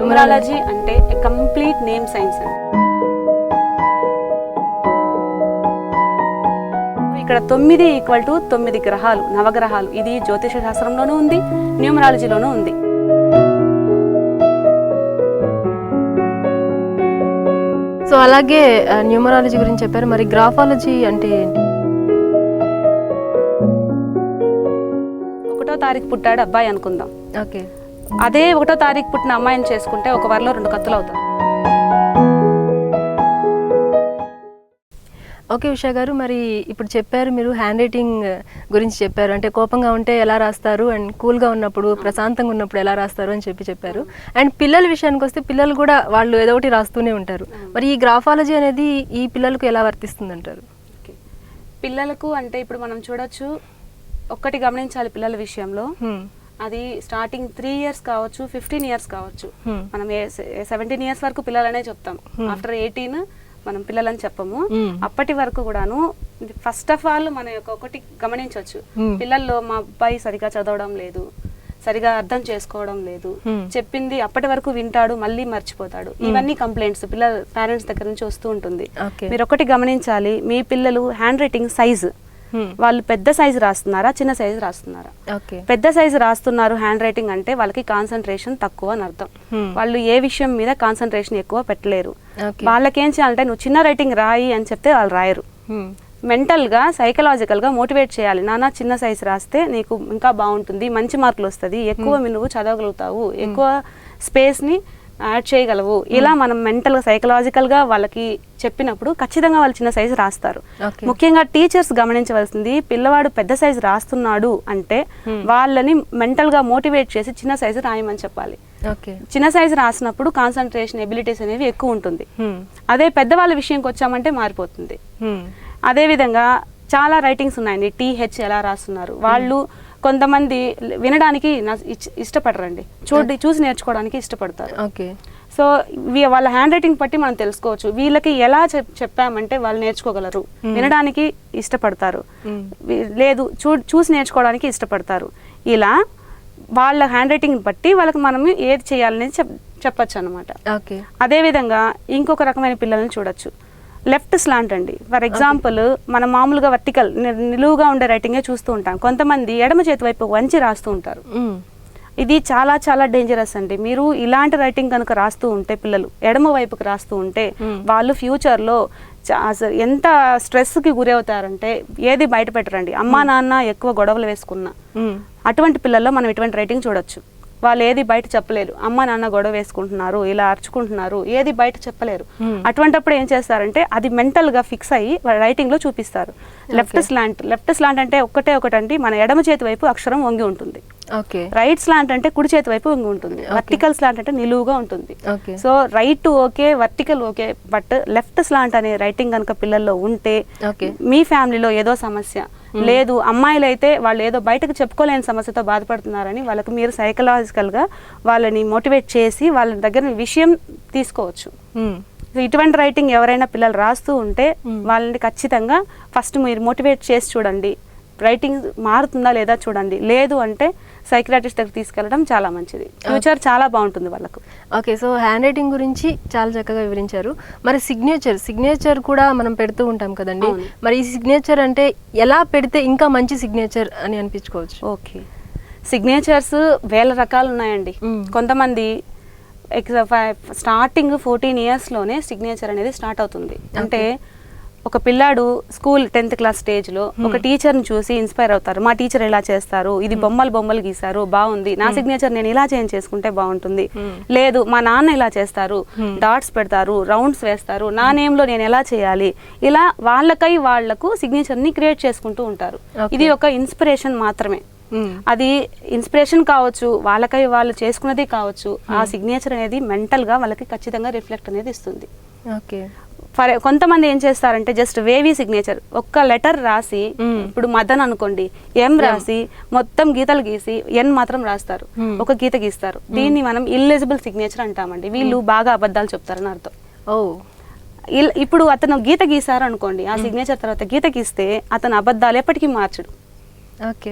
Numerology అంటే complete name science అండి. ఇక్కడ 9 = 9 గ్రహాలు, నవగ్రహాలు. ఇది జ్యోతిష శాస్త్రంలోనూ ఉంది, న్యూమరాలజీలోనూ ఉంది. సో అలాగే న్యూమరాలజీ గురించి చెప్పారు. మరి గ్రాఫాలజీ అంటే ఏంటి? 1వ తారీఖు పుట్టాడు అబ్బాయి అనుకుందాం. ఓకే. అదే 1వ తారీఖు పుట్టిన అమ్మాయిని చేసుకుంటే ఒక వరలో 2 కత్తులు అవుతారు. ఓకే ఉషా గారు, మరి ఇప్పుడు చెప్పారు మీరు హ్యాండ్ రైటింగ్ గురించి చెప్పారు. అంటే కోపంగా ఉంటే ఎలా రాస్తారు అండ్ కూల్గా ఉన్నప్పుడు, ప్రశాంతంగా ఉన్నప్పుడు ఎలా రాస్తారు అని చెప్పారు. అండ్ పిల్లల విషయానికి వస్తే పిల్లలు కూడా వాళ్ళు ఏదో ఒకటి రాస్తూనే ఉంటారు. మరి ఈ గ్రాఫాలజీ అనేది ఈ పిల్లలకు ఎలా వర్తిస్తుంది అంటారు? పిల్లలకు అంటే ఇప్పుడు మనం చూడొచ్చు, ఒక్కటి గమనించాలి పిల్లల విషయంలో. అది స్టార్టింగ్ 3 years కావచ్చు, 15 years కావచ్చు. మనం 17 years వరకు పిల్లలనే చెప్తాం. ఆఫ్టర్ 18 మనం పిల్లలని చెప్పము. అప్పటి వరకు కూడాను ఫస్ట్ ఆఫ్ ఆల్ మనం ఒకటి గమనించవచ్చు, పిల్లల్లో మా అబ్బాయి సరిగా చదవడం లేదు, సరిగా అర్థం చేసుకోవడం లేదు, చెప్పింది అప్పటి వరకు వింటాడు మళ్ళీ మర్చిపోతాడు. ఇవన్నీ కంప్లైంట్స్ పిల్లల పేరెంట్స్ దగ్గర నుంచి వస్తూ ఉంటుంది. మీరు ఒకటి గమనించాలి, మీ పిల్లలు హ్యాండ్ రైటింగ్ సైజు వాళ్ళు పెద్ద సైజు రాస్తున్నారా, చిన్న సైజు రాస్తున్నారా? పెద్ద సైజు రాస్తున్నారు హ్యాండ్ రైటింగ్ అంటే వాళ్ళకి కాన్సన్ట్రేషన్ తక్కువ అని అర్థం. వాళ్ళు ఏ విషయం మీద కాన్సన్ట్రేషన్ ఎక్కువ పెట్టలేరు. వాళ్ళకేం చేయాలంటే నువ్వు చిన్న రైటింగ్ రాయి అని చెప్తే వాళ్ళు రాయరు. మెంటల్ గా, సైకలాజికల్ గా మోటివేట్ చేయాలి. నాన్న చిన్న సైజు రాస్తే నీకు ఇంకా బాగుంటుంది, మంచి మార్కులు వస్తుంది, ఎక్కువ నువ్వు చదవగలుగుతావు, ఎక్కువ స్పేస్ ని యాడ్ చేయగలవు. ఇలా మనం మెంటల్ గా, సైకలాజికల్ గా వాళ్ళకి చెప్పినప్పుడు ఖచ్చితంగా వాళ్ళు చిన్న సైజు రాస్తారు. ముఖ్యంగా టీచర్స్ గమనించవలసింది, పిల్లవాడు పెద్ద సైజు రాస్తున్నాడు అంటే వాళ్ళని మెంటల్ గా మోటివేట్ చేసి చిన్న సైజు రాయమని చెప్పాలి. చిన్న సైజు రాసినప్పుడు కాన్సన్ట్రేషన్, ఎబిలిటీస్ అనేవి ఎక్కువ ఉంటుంది. అదే పెద్దవాళ్ళ విషయంకి వచ్చామంటే మారిపోతుంది. అదే విధంగా చాలా రైటింగ్స్ ఉన్నాయండి. TH ఎలా రాస్తున్నారు వాళ్ళు. కొంతమంది వినడానికి ఇష్టపడరండి, చూసి నేర్చుకోవడానికి ఇష్టపడతారు. సో వాళ్ళ హ్యాండ్ రైటింగ్ బట్టి మనం తెలుసుకోవచ్చు వీళ్ళకి ఎలా చెప్పామంటే వాళ్ళు నేర్చుకోగలరు. వినడానికి ఇష్టపడతారు, లేదు చూసి నేర్చుకోవడానికి ఇష్టపడతారు. ఇలా వాళ్ళ హ్యాండ్ రైటింగ్ బట్టి వాళ్ళకి మనం ఏది చేయాలనేది చెప్పచ్చు అనమాట. అదేవిధంగా ఇంకొక రకమైన పిల్లల్ని చూడొచ్చు, లెఫ్ట్ స్లాంట్ అండి. ఫర్ ఎగ్జాంపుల్ మనం మామూలుగా వర్టికల్ నిలువుగా ఉండే రైటింగే చూస్తూ ఉంటాం. కొంతమంది ఎడమ చేతి వైపు వంచి రాస్తూ ఉంటారు. ఇది చాలా చాలా డేంజరస్ అండి. మీరు ఇలాంటి రైటింగ్ కనుక రాస్తూ ఉంటే, పిల్లలు ఎడమ వైపుకి రాస్తూ ఉంటే వాళ్ళు ఫ్యూచర్లో ఎంత స్ట్రెస్కి గురి అవుతారంటే ఏది బయట పెట్టరండి. అమ్మా నాన్న ఎక్కువ గొడవలు వేసుకున్నా అటువంటి పిల్లల్లో మనం ఇటువంటి రైటింగ్ చూడొచ్చు. వాళ్ళు ఏది బయట చెప్పలేరు, అమ్మ నాన్న గొడవ వేసుకుంటున్నారు, ఇలా అరుచుకుంటున్నారు, ఏది బయట చెప్పలేరు. అటువంటిప్పుడు ఏం చేస్తారంటే అది మెంటల్ గా ఫిక్స్ అయ్యి రైటింగ్ లో చూపిస్తారు. లెఫ్ట్ స్లాంట్ అంటే ఒకటండి, మన ఎడమ చేతి వైపు అక్షరం వంగి ఉంటుంది. రైట్ స్లాంట్ అంటే కుడి చేతి వైపు వంగి ఉంటుంది. వర్టికల్ స్లాంట్ అంటే నిలువుగా ఉంటుంది. So right okay, vertical okay, but left slant అనే రైటింగ్ కనుక పిల్లల్లో ఉంటే మీ ఫ్యామిలీలో ఏదో సమస్య లేదు, అమ్మాయిలు అయితే వాళ్ళు ఏదో బయటకు చెప్పుకోలేని సమస్యతో బాధపడుతున్నారని వాళ్ళకి మీరు సైకలాజికల్ గా వాళ్ళని మోటివేట్ చేసి వాళ్ళ దగ్గర విషయం తీసుకోవచ్చు. ఇటువంటి రైటింగ్ ఎవరైనా పిల్లలు రాస్తూ ఉంటే వాళ్ళని ఖచ్చితంగా ఫస్ట్ మీరు మోటివేట్ చేసి చూడండి, రైటింగ్ మారుతుందా లేదా చూడండి. లేదు అంటే సైకియాట్రిస్ట్ దగ్గర తీసుకెళ్ళడం చాలా మంచిది, ఫ్యూచర్ చాలా బాగుంటుంది వాళ్ళకు. ఓకే, సో హ్యాండ్ రైటింగ్ గురించి చాలా చక్కగా వివరించారు. మరి సిగ్నేచర్ కూడా మనం పెడుతూ ఉంటాం కదండి, మరి ఈ సిగ్నేచర్ అంటే ఎలా పెడితే ఇంకా మంచి సిగ్నేచర్ అని అనిపించుకోవచ్చు? ఓకే, సిగ్నేచర్స్ వేల రకాలు ఉన్నాయండి. కొంతమంది స్టార్టింగ్ 14 years లోనే సిగ్నేచర్ అనేది స్టార్ట్ అవుతుంది. అంటే ఒక పిల్లాడు స్కూల్ 10th class స్టేజ్లో ఒక టీచర్ని చూసి ఇన్స్పైర్ అవుతారు. మా టీచర్ ఎలా చేస్తారు, ఇది బొమ్మలు గీసారు, బాగుంది, నా సిగ్నేచర్ నేను ఇలా చేంజ్ చేసుకుంటే బాగుంటుంది. లేదు మా నాన్న ఇలా చేస్తారు, డాట్స్ పెడతారు, రౌండ్స్ వేస్తారు, నా నేమ్లో నేను ఎలా చేయాలి, ఇలా వాళ్లకు సిగ్నేచర్ని క్రియేట్ చేసుకుంటూ ఉంటారు. ఇది ఒక ఇన్స్పిరేషన్ మాత్రమే. అది ఇన్స్పిరేషన్ కావచ్చు, వాళ్ళకై వాళ్ళు చేసుకున్నది కావచ్చు. ఆ సిగ్నేచర్ అనేది మెంటల్ గా వాళ్ళకి ఖచ్చితంగా రిఫ్లెక్ట్ అనేది ఇస్తుంది. కొంతమంది ఏం చేస్తారంటే జస్ట్ వేవీ సిగ్నేచర్, ఒక్క లెటర్ రాసి, ఇప్పుడు మదన్ అనుకోండి, M రాసి మొత్తం గీతలు గీసి N మాత్రం రాస్తారు, ఒక గీత గీస్తారు. దీన్ని మనం ఇల్లిజిబుల్ సిగ్నేచర్ అంటామండి. వీళ్ళు బాగా అబద్ధాలు చెప్తారని అర్థం. ఇప్పుడు అతను గీత గీసారు అనుకోండి, ఆ సిగ్నేచర్ తర్వాత గీత గీస్తే అతను అబద్ధాలు ఎప్పటికీ మార్చడు.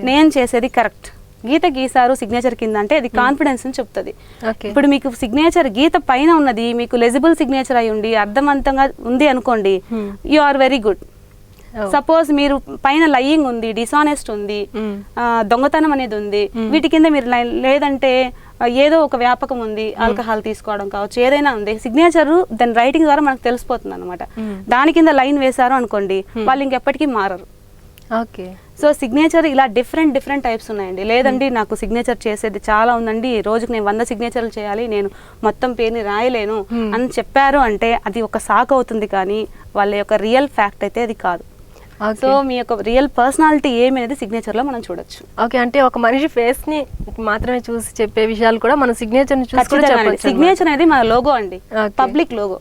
నేను చేసేది కరెక్ట్, గీత గీసారు సిగ్నేచర్ కింద అంటే అది కాన్ఫిడెన్స్ అని చెప్తుంది. ఓకే. ఇప్పుడు మీకు సిగ్నేచర్ గీత పైన ఉన్నది మీకు లెజిబుల్ సిగ్నేచర్ అయి ఉండి అర్థవంతంగా ఉంది అనుకోండి, you are very good. Suppose మీరు పైన లయింగ్ ఉంది, డిసానెస్ట్ ఉంది, దొంగతనం అనేది ఉంది, వీటి కింద మీరు లేదంటే ఏదో ఒక వ్యాపకం ఉంది, ఆల్కహాల్ తీసుకోవడం కావచ్చు, ఏదైనా ఉంది, సిగ్నేచర్ దాని రైటింగ్ ద్వారా మనకు తెలిసిపోతుంది అనమాట. దాని కింద లైన్ వేశారు అనుకోండి, వాళ్ళు ఇంకెప్పటికీ మారరు. ఓకే. సో సిగ్నేచర్ ఇలా డిఫరెంట్ టైప్స్ ఉన్నాయండి. లేదండి నాకు సిగ్నేచర్ చేసేది చాలా ఉందండి, రోజుకి నేను 100 సిగ్నేచర్లు చేయాలి, నేను మొత్తం పేరుని రాయలేను అని చెప్పారు అంటే అది ఒక సాకు అవుతుంది, కానీ వాళ్ళ యొక్క రియల్ ఫ్యాక్ట్ అయితే అది కాదు. సో మీ యొక్క రియల్ పర్సనాలిటీ ఏమి అనేది సిగ్నేచర్ లో మనం చూడొచ్చు. ఓకే, అంటే ఒక మనిషి ఫేస్ ని మాత్రమే చూసి చెప్పే విషయాలు కూడా మన సిగ్నేచర్ ని చూసి చెప్పొచ్చు. సిగ్నేచర్ అనేది మన లోగో అండి, పబ్లిక్ లోగో,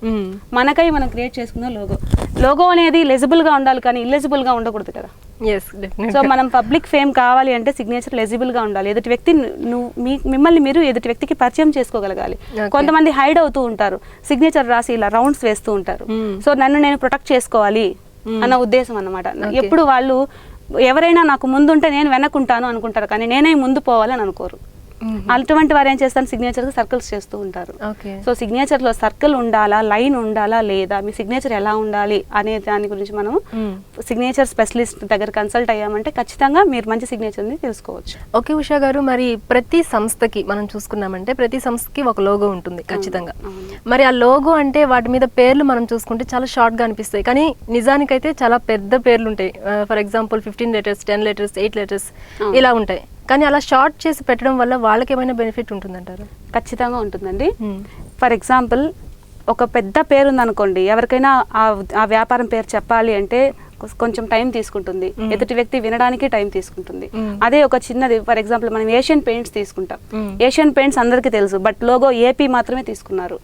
మనకై మనం క్రియేట్ చేసుకున్న లోగో. లోగో అనేది లెజిబుల్ గా ఉండాలి, కానీ ఇల్లెజిబుల్ గా ఉండకూడదు కదా. సో మనం పబ్లిక్ ఫేమ్ కావాలి అంటే సిగ్నేచర్ లెజిబుల్ గా ఉండాలి. ఎదుటి వ్యక్తి మిమ్మల్ని మీరు ఎదుటి వ్యక్తికి పరిచయం చేసుకోగలగాలి. కొంతమంది హైడ్ అవుతూ ఉంటారు, సిగ్నేచర్ రాసి ఇలా రౌండ్స్ వేస్తూ ఉంటారు. సో నన్ను నేను ప్రొటెక్ట్ చేసుకోవాలి అన్న ఉద్దేశం అన్నమాట. ఎప్పుడు వాళ్ళు ఎవరైనా నాకు ముందుంటే నేను వెనక్కుంటాను అనుకుంటారు, కానీ నేనే ముందు పోవాలని అనుకోరు. అటువంటి వారు ఏం చేస్తారు, సిగ్నేచర్ సర్కిల్స్ చేస్తూ ఉంటారు. సో సిగ్నేచర్ లో సర్కిల్ ఉండాలా, లైన్ ఉండాలా లేదా, మీ సిగ్నేచర్ ఎలా ఉండాలి అనే దాని గురించి మనం సిగ్నేచర్ స్పెషలిస్ట్ దగ్గర కన్సల్ట్ అయ్యామంటే ఖచ్చితంగా మీరు మంచి సిగ్నేచర్ ని తెలుసుకోవచ్చు. ఓకే ఉషా గారు, మరి ప్రతి సంస్థకి మనం చూసుకున్నామంటే ప్రతి సంస్థకి ఒక లోగో ఉంటుంది ఖచ్చితంగా. మరి ఆ లోగో అంటే వాటి మీద పేర్లు మనం చూసుకుంటే చాలా షార్ట్ గా అనిపిస్తాయి, కానీ నిజానికైతే చాలా పెద్ద పేర్లు ఉంటాయి. For example 15 letters, 10 letters, 8 letters ఇలా ఉంటాయి. కానీ అలా షార్ట్ చేసి పెట్టడం వల్ల వాళ్ళకి ఏమైనా బెనిఫిట్ ఉంటుందంటారు? ఖచ్చితంగా ఉంటుందండి. ఫర్ ఎగ్జాంపుల్ ఒక పెద్ద పేరు ఉందనుకోండి, ఎవరికైనా ఆ వ్యాపారం పేరు చెప్పాలి అంటే కొంచెం టైం తీసుకుంటుంది, ఎదుటి వ్యక్తి వినడానికి టైం తీసుకుంటుంది. అదే ఒక చిన్నది, ఫర్ ఎగ్జాంపుల్ మనం ఏషియన్ పెయింట్స్ తీసుకుంటాం. ఏషియన్ పెయింట్స్ అందరికీ తెలుసు, బట్ లోగో ఏపీ మాత్రమే తీసుకున్నారు.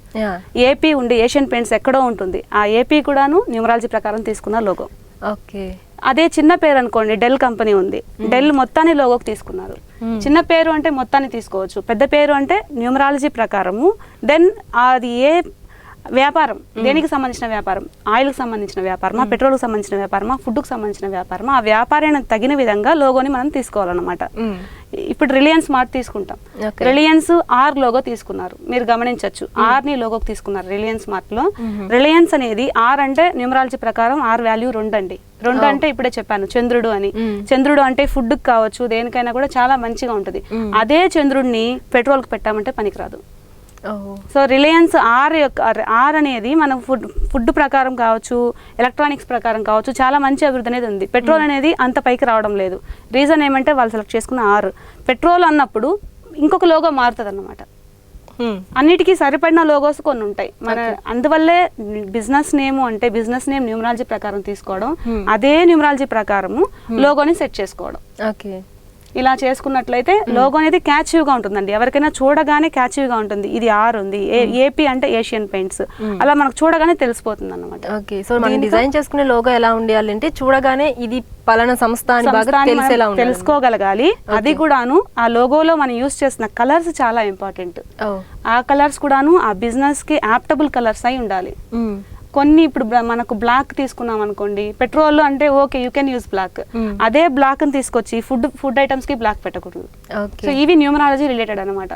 ఏపీ ఉండి ఏషియన్ పెయింట్స్ ఎక్కడో ఉంటుంది, ఆ ఏపీ కూడాను న్యూమరాలజీ ప్రకారం తీసుకున్న లోగో. ఓకే. అదే చిన్న పేరు అనుకోండి, డెల్ కంపెనీ ఉంది, డెల్ మొత్తాన్ని లోగోకి తీసుకున్నారు. చిన్న పేరు అంటే మొత్తాన్ని తీసుకోవచ్చు, పెద్ద పేరు అంటే న్యూమరాలజీ ప్రకారము. దెన్ అది ఏ వ్యాపారం, దేనికి సంబంధించిన వ్యాపారం, ఆయిల్కి సంబంధించిన వ్యాపారమా, పెట్రోల్కి సంబంధించిన వ్యాపారమా, ఫుడ్కి సంబంధించిన వ్యాపారమా, ఆ వ్యాపారానికి తగిన విధంగా లోగోని మనం తీసుకోవాలన్నమాట. ఇప్పుడు రిలయన్స్ మార్ట్ తీసుకుంటాం, రిలయన్స్ ఆర్ లోగో తీసుకున్నారు, మీరు గమనించవచ్చు, ఆర్ ని లోగోకి తీసుకున్నారు రిలయన్స్ మార్ట్ లో. రిలయన్స్ అనేది ఆర్ అంటే న్యూమరాలజీ ప్రకారం ఆర్ వాల్యూ 2 అండి. 2 అంటే ఇప్పుడే చెప్పాను చంద్రుడు అని. చంద్రుడు అంటే ఫుడ్ కావచ్చు, దేనికైనా కూడా చాలా మంచిగా ఉంటుంది. అదే చంద్రుడిని పెట్రోల్ కి పెట్టామంటే పనికిరాదు. సో రిలయన్స్ ఆర్ అనేది మనం ఫుడ్ ప్రకారం కావచ్చు, ఎలక్ట్రానిక్స్ ప్రకారం కావచ్చు, చాలా మంచి అభివృద్ధి అనేది ఉంది. పెట్రోల్ అనేది అంత పైకి రావడం లేదు. రీజన్ ఏమంటే వాళ్ళు సెలెక్ట్ చేసుకున్న ఆర్. పెట్రోల్ అన్నప్పుడు ఇంకొక లోగో మారుతుంది అన్నమాట. అన్నిటికీ సరిపడిన లోగోస్ కొన్ని ఉంటాయి మన. అందువల్లే బిజినెస్ నేమ్ అంటే బిజినెస్ నేమ్ న్యూమరాలజీ ప్రకారం తీసుకోవడం, అదే న్యూమరాలజీ ప్రకారము లోగోని సెట్ చేసుకోవడం. ఓకే. ఇలా చేసుకున్నట్లయితే లోగో అనేది క్యాచీవ్గా ఉంటుందండి, ఎవరికైనా చూడగానే క్యాచీవ్గా ఉంటుంది. ఇది ఆర్ ఉంది, ఏపీ అంటే ఏషియన్ పెయింట్స్, అలా మనకు చూడగానే తెలిసిపోతుంది అన్నమాట. ఓకే. సో మనం డిజైన్ చేసుకునే లోగో ఎలా ఉండాలి అంటే చూడగానే ఇది పలానా సంస్థ అని బాగా తెలిసేలా ఉండాలి, తెలుసుకోగలగాలి. అది కూడాను ఆ లోగోలో మనం యూస్ చేసిన కలర్స్ చాలా ఇంపార్టెంట్. ఆ కలర్స్ కూడాను ఆ బిజినెస్ కి యాప్టబుల్ కలర్స్ అయి ఉండాలి. కొన్ని ఇప్పుడు మనకు బ్లాక్ తీసుకున్నాం అనుకోండి, పెట్రోల్ అంటే okay you can use black, అదే బ్లాక్ ని తీసుకొచ్చి ఫుడ్ ఐటమ్స్ కి బ్లాక్ పెట్టకూడదు. సో ఇవి న్యూమరాలజీ రిలేటెడ్ అనమాట.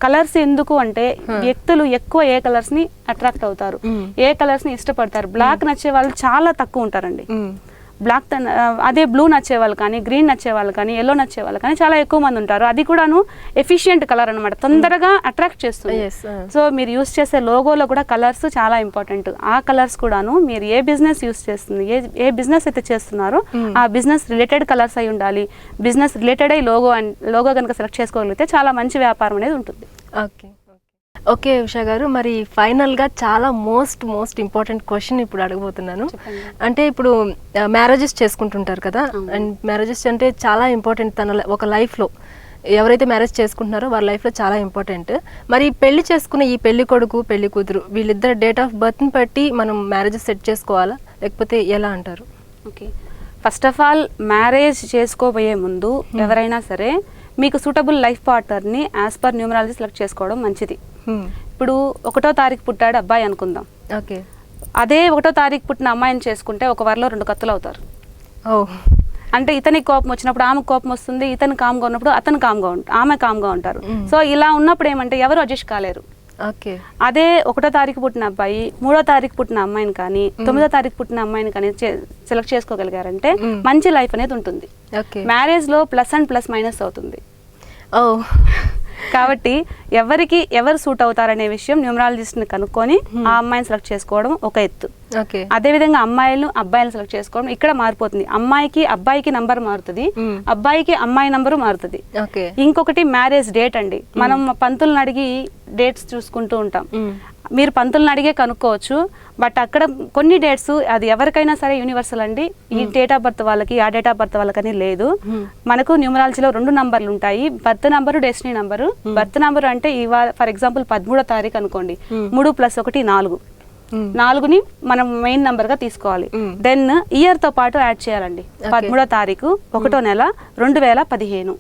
కలర్స్ ఎందుకు అంటే వ్యక్తులు ఎక్కువ ఏ కలర్స్ ని అట్రాక్ట్ అవుతారు, ఏ కలర్స్ ని ఇష్టపడతారు. బ్లాక్ నచ్చే వాళ్ళు చాలా తక్కువ ఉంటారండి. బ్లాక్ అదే బ్లూ నచ్చే వాళ్ళు కానీ, గ్రీన్ నచ్చే వాళ్ళు కానీ, ఎల్లో నచ్చే వాళ్ళు కానీ చాలా ఎక్కువ మంది ఉంటారు. అది కూడాను ఎఫిషియంట్ కలర్ అనమాట, తొందరగా అట్రాక్ట్ చేస్తుంది. సో మీరు యూస్ చేసే లోగోలో కూడా కలర్స్ చాలా ఇంపార్టెంట్. ఆ కలర్స్ కూడాను మీరు ఏ బిజినెస్ యూస్ చేస్తుంది, ఏ బిజినెస్ అయితే చేస్తున్నారో ఆ బిజినెస్ రిలేటెడ్ కలర్స్ అయి ఉండాలి. బిజినెస్ రిలేటెడ్ అయ్యి లోగో కనుక సెలెక్ట్ చేసుకోగలిగితే చాలా మంచి వ్యాపారం అనేది ఉంటుంది. ఓకే. ఓకే ఉషా గారు, మరి ఫైనల్గా చాలా మోస్ట్ ఇంపార్టెంట్ క్వశ్చన్ ఇప్పుడు అడగబోతున్నాను. అంటే ఇప్పుడు మ్యారేజెస్ చేసుకుంటుంటారు కదా, అండ్ మ్యారేజెస్ అంటే చాలా ఇంపార్టెంట్ తన ఒక లైఫ్లో. ఎవరైతే మ్యారేజ్ చేసుకుంటున్నారో వాళ్ళ లైఫ్లో చాలా ఇంపార్టెంట్. మరి పెళ్లి చేసుకున్న ఈ పెళ్లి కొడుకు పెళ్లి కూతురు వీళ్ళిద్దరు డేట్ ఆఫ్ బర్త్ని బట్టి మనం మ్యారేజెస్ సెట్ చేసుకోవాలా, లేకపోతే ఎలా అంటారు? Okay, first of all marriage చేసుకోబోయే ముందు ఎవరైనా సరే మీకు సూటబుల్ లైఫ్ పార్ట్నర్ని యాజ్ పర్ న్యూమరాలజీ సెలెక్ట్ చేసుకోవడం మంచిది. ఇప్పుడు 1వ తారీఖు పుట్టాడు అబ్బాయి అనుకుందాం, అదే 1వ తారీఖు పుట్టిన అమ్మాయిని చేసుకుంటే ఒక వారంలో 2 కత్తులు అవుతారు. అంటే ఇతనికి కోపం వచ్చినప్పుడు ఆమెకు కోపం వస్తుంది, ఇతను కామ్గా ఉన్నప్పుడు అతను ఆమె కామ్గా ఉంటారు. సో ఇలా ఉన్నప్పుడు ఏమంటే ఎవరు అడ్జస్ట్ కాలేరు. ఓకే. అదే 1వ తారీఖు పుట్టిన అబ్బాయి 3వ తారీఖు పుట్టిన అమ్మాయిని కానీ 9వ తారీఖు పుట్టిన అమ్మాయిని కానీ సెలెక్ట్ చేసుకోగలిగారంటే మంచి లైఫ్ అనేది ఉంటుంది. మ్యారేజ్ లో ప్లస్ అండ్ ప్లస్ మైనస్ అవుతుంది. కాబట్టి ఎవరు సూట్ అవుతారనే విషయం న్యూమరాలజిస్ట్ ని కనుక్కొని ఆ అమ్మాయిని సెలెక్ట్ చేసుకోవడం ఒక ఎత్తు. అదే విధంగా అబ్బాయిలను సెలెక్ట్ చేసుకోవడం ఇక్కడ మారిపోతుంది. అమ్మాయికి అబ్బాయికి నంబర్ మారుతుంది, అబ్బాయికి అమ్మాయి నంబరు మారుతుంది. ఇంకొకటి మ్యారేజ్ డేట్ అండి. మనం పంతులను అడిగి డేట్స్ చూసుకుంటూ ఉంటాం. మీరు పంతులను అడిగే కనుక్కోవచ్చు, బట్ అక్కడ కొన్ని డేట్స్ అది ఎవరికైనా సరే యూనివర్సల్ అండి. ఈ డేట్ ఆఫ్ బర్త్ వాళ్ళకి ఆ డేట్ ఆఫ్ బర్త్ వాళ్ళకని లేదు. మనకు న్యూమరాలజీలో 2 నంబర్లు ఉంటాయి, birth number, destiny number. Birth number అంటే ఇవాళ ఫర్ ఎగ్జాంపుల్ 13వ తారీఖు అనుకోండి, 3 + 1 4. 4ని మనం మెయిన్ నంబర్ గా తీసుకోవాలి. దెన్ ఇయర్ తో పాటు యాడ్ చేయాలండి. 13వ తారీఖు 1వ నెల 2015.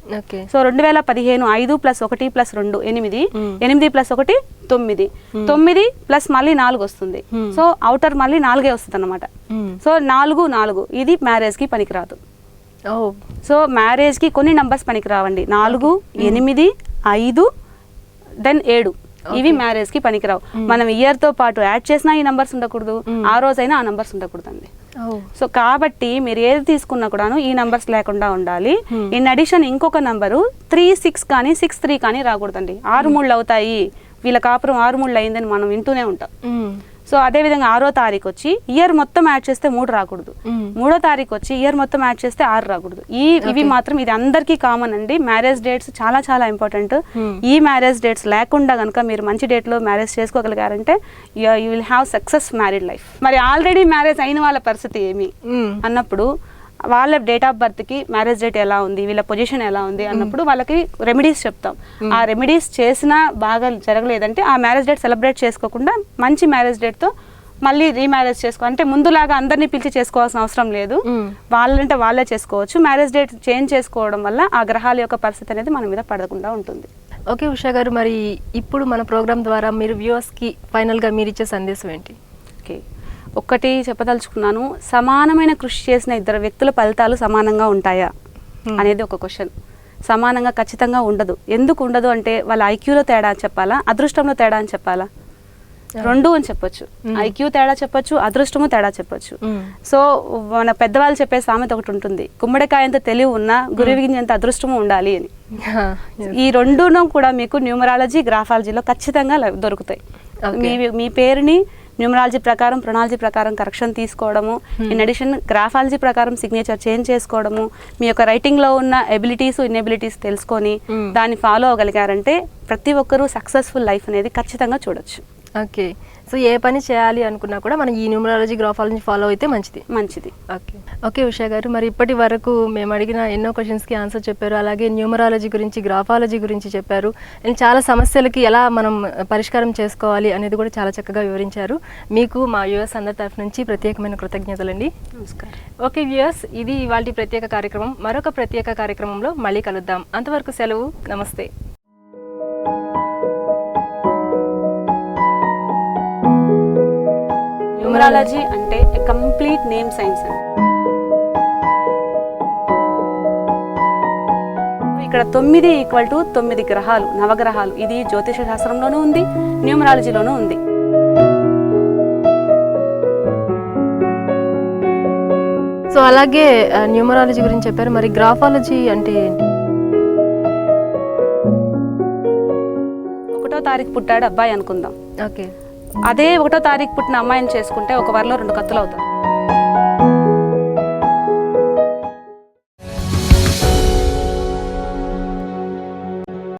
సో 2015 5 + 1 + 2 8, 8 + 1 9, 9 ప్లస్ మళ్ళీ 4 వస్తుంది. సో అవుటర్ మళ్ళీ 4 వస్తుంది అన్నమాట. సో 4 4 ఇది మ్యారేజ్ కి పనికిరాదు. సో మ్యారేజ్ కి కొన్ని నంబర్స్ పనికిరావండి. 4 8 5 దెన్ 7 ఇవి మ్యారేజ్ కి పనికిరావు. మనం ఇయర్ తో పాటు యాడ్ చేసినా ఈ నంబర్స్ ఉండకూడదు, ఆ రోజైనా ఆ నంబర్స్ ఉండకూడదు అండి. సో కాబట్టి మీరు ఏది తీసుకున్నా కూడాను ఈ నంబర్స్ లేకుండా ఉండాలి. ఇన్ అడిషన్ ఇంకొక నంబరు 3 6 కానీ 6 3 కానీ రాకూడదండి. 6 3 అవుతాయి, వీళ్ళ కాపురం 6 3 అయిందని మనం వింటూనే ఉంటాం. సో అదే విధంగా 6వ తారీఖు వచ్చి ఇయర్ మొత్తం యాడ్ చేస్తే 3 రాకూడదు, 3వ తారీఖు వచ్చి ఇయర్ మొత్తం యాడ్ చేస్తే 6 రాకూడదు. ఇవి మాత్రం ఇది అందరికీ కామన్ అండి. మ్యారేజ్ డేట్స్ చాలా చాలా ఇంపార్టెంట్. ఈ మ్యారేజ్ డేట్స్ లేకుండా కనుక మీరు మంచి డేట్ లో మ్యారేజ్ చేసుకోగలిగారంటే you will have success married life. మరి ఆల్రెడీ మ్యారేజ్ అయిన వాళ్ళ పరిస్థితి ఏమి అన్నప్పుడు వాళ్ళ డేట్ ఆఫ్ బర్త్ కి మ్యారేజ్ డేట్ ఎలా ఉంది, వీళ్ళ పొజిషన్ ఎలా ఉంది అన్నప్పుడు వాళ్ళకి రెమెడీస్ చెప్తాం. ఆ రెమెడీస్ చేసినా బాగా జరగలేదంటే ఆ మ్యారేజ్ డేట్ సెలబ్రేట్ చేసుకోకుండా మంచి మ్యారేజ్ డేట్ తో మళ్ళీ రీమ్యారేజ్ చేసుకో, అంటే ముందులాగా అందరినీ పిలిచి చేసుకోవాల్సిన అవసరం లేదు, వాళ్ళంటే వాళ్ళే చేసుకోవచ్చు. మ్యారేజ్ డేట్ చేంజ్ చేసుకోవడం వల్ల ఆ గ్రహాల యొక్క పరిస్థితి అనేది మన మీద పడకుండా ఉంటుంది. ఓకే ఉషా గారు, మరి ఇప్పుడు మన ప్రోగ్రామ్ ద్వారా మీరు వ్యూవర్స్ కి ఫైనల్ గా మీరు ఇచ్చే సందేశం ఏంటి? ఓకే, ఒక్కటి చెప్పదలుచుకున్నాను. సమానమైన కృషి చేసిన 2 వ్యక్తుల ఫలితాలు సమానంగా ఉంటాయా అనేది ఒక క్వశ్చన్. సమానంగా ఖచ్చితంగా ఉండదు. ఎందుకు ఉండదు అంటే వాళ్ళ ఐక్యూలో తేడా అని చెప్పాలా, అదృష్టంలో తేడా అని చెప్పాలా? 2 అని చెప్పొచ్చు. ఐక్యూ తేడా చెప్పొచ్చు, అదృష్టము తేడా చెప్పొచ్చు. సో మన పెద్దవాళ్ళు చెప్పే సామెత ఒకటి ఉంటుంది, గుమ్మడికాయంత తెలివి ఉన్నా గురువిగినంత అదృష్టము ఉండాలి అని. ఈ 2 కూడా మీకు న్యూమరాలజీ గ్రాఫాలజీలో ఖచ్చితంగా దొరుకుతాయి. మీ పేరుని న్యూమరాలజీ ప్రకారం, ప్రొనాలజీ ప్రకారం కరెక్షన్ తీసుకోవడము, ఇన్ అడిషన్ గ్రాఫాలజీ ప్రకారం సిగ్నేచర్ చేంజ్ చేసుకోవడము, మీ యొక్క రైటింగ్లో ఉన్న ఎబిలిటీస్ ఇన్ఎబిలిటీస్ తెలుసుకొని దాన్ని ఫాలో అవ్వగలిగారంటే ప్రతి ఒక్కరూ సక్సెస్ఫుల్ లైఫ్ అనేది ఖచ్చితంగా చూడొచ్చు. ఓకే, సో ఏ పని చేయాలి అనుకున్నా కూడా మనం ఈ న్యూమరాలజీ గ్రాఫాలజీ ఫాలో అయితే మంచిది. ఓకే ఉషా గారు, మరి ఇప్పటి వరకు మేము అడిగిన ఎన్నో క్వశ్చన్స్కి ఆన్సర్ చెప్పారు, అలాగే న్యూమరాలజీ గురించి, గ్రాఫాలజీ గురించి చెప్పారు, అండ్ చాలా సమస్యలకి ఎలా మనం పరిష్కారం చేసుకోవాలి అనేది కూడా చాలా చక్కగా వివరించారు. మీకు మా వ్యూవర్స్ అందరి తరఫు నుంచి ప్రత్యేకమైన కృతజ్ఞతలండి. నమస్కారం. ఓకే వ్యూవర్స్, ఇది ఇవాళ ప్రత్యేక కార్యక్రమం. మరొక ప్రత్యేక కార్యక్రమంలో మళ్ళీ కలుద్దాం. అంతవరకు సెలవు, నమస్తే. న్యూమరాలజీ అంటే కంప్లీట్ నేమ్ సైన్స్ అండి. ఇక్కడ 9 = 9 గ్రహాలు, నవగ్రహాలు. ఇది జ్యోతిష శాస్త్రంలోనూ ఉంది, న్యూమరాలజీలోనూ ఉంది. సో అలాగే న్యూమరాలజీ గురించి చెప్పారు, మరి గ్రాఫాలజీ అంటే ఏంటి? 1వ తారీఖు పుట్టాడు అబ్బాయి అనుకుందాం. ఓకే, అదే 1వ తారీఖు పుట్టిన అమ్మాయిని చేసుకుంటే ఒక వరలో 2 కత్తులు అవుతారు.